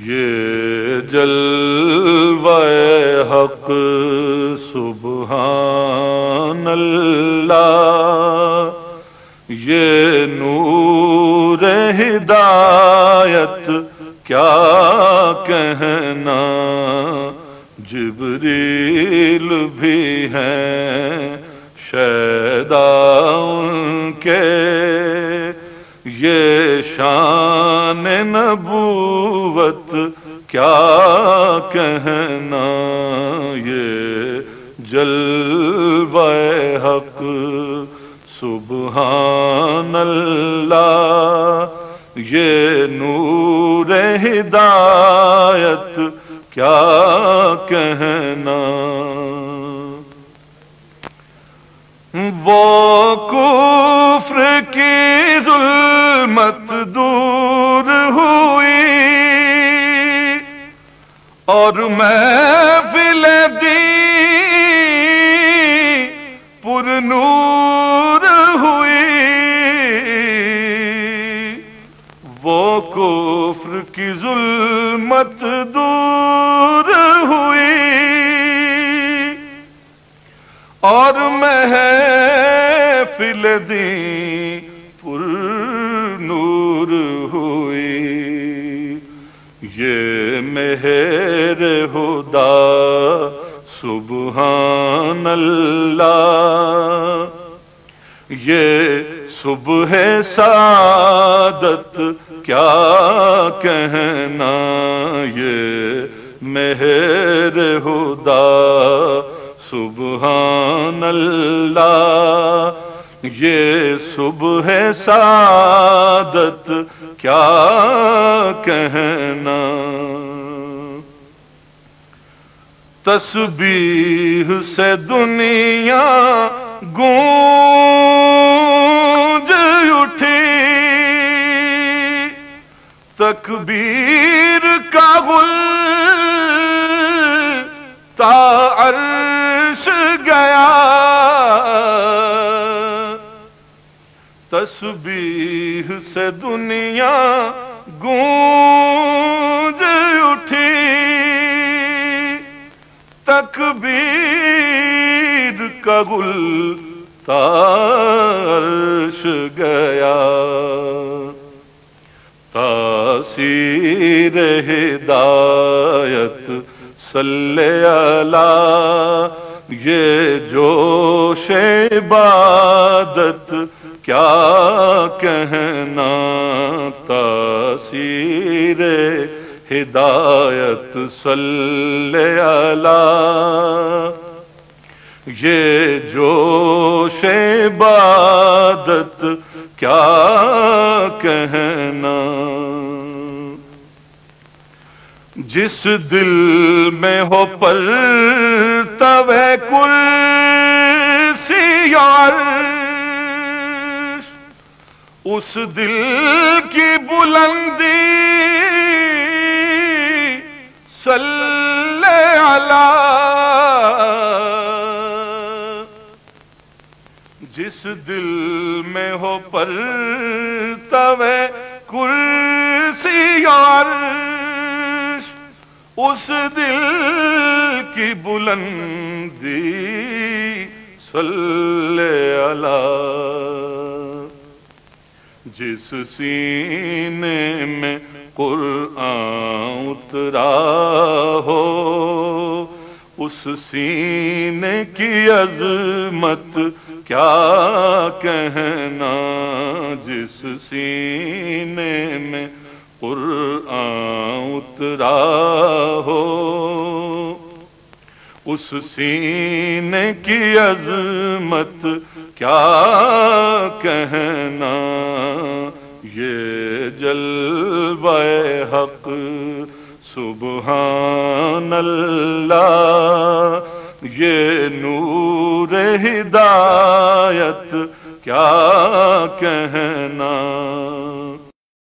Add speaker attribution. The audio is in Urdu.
Speaker 1: یہ جلوہ حق سبحان اللہ، یہ نور ہدایت کیا کہنا، جبریل بھی ہیں شیدا ان کے، یہ شان نبوت کیا کہنا، یہ جلوہ حق سبحان اللہ، یہ نور ہدایت کیا کہنا۔ وہ کفر کی ظلمت دور ہوئی اور محفل دین پر نور ہوئی، وہ کفر کی ظلمت دور ہوئی اور محفل دین پر نور ہوئی، یہ مہر خدا سبحان اللہ، یہ صبح سعادت کیا کہنا، یہ مہر خدا سبحان اللہ، یہ صبح سعادت کیا کہنا۔ تسبیح سے دنیا گونج اٹھی، تکبیر کا غل تا عرش گیا، تسبیح سے دنیا گونج اٹھی، تکبیر کا غل تا عرش گیا، تاثیر ہدایت صلی علی، یہ جوش عبادت کیا کہنا، تاثیر ہدایت صلی علی، یہ جوش عبادت کیا کہنا۔ جس دل میں ہو پرتو کرسی عرش، اس دل کی بلندی صلی علی، جس دل میں ہو پرتو کرسی عرش، اس دل کی بلندی صلی علی، جس سینے میں قرآن اترا ہو، اس سینے کی عظمت کیا کہنا، جس سینے میں قرآن اترا ہو، اس سینے کی عظمت کیا کہنا، یہ جلوہ حق سبحان اللہ، یہ نور ہدایت کیا کہنا۔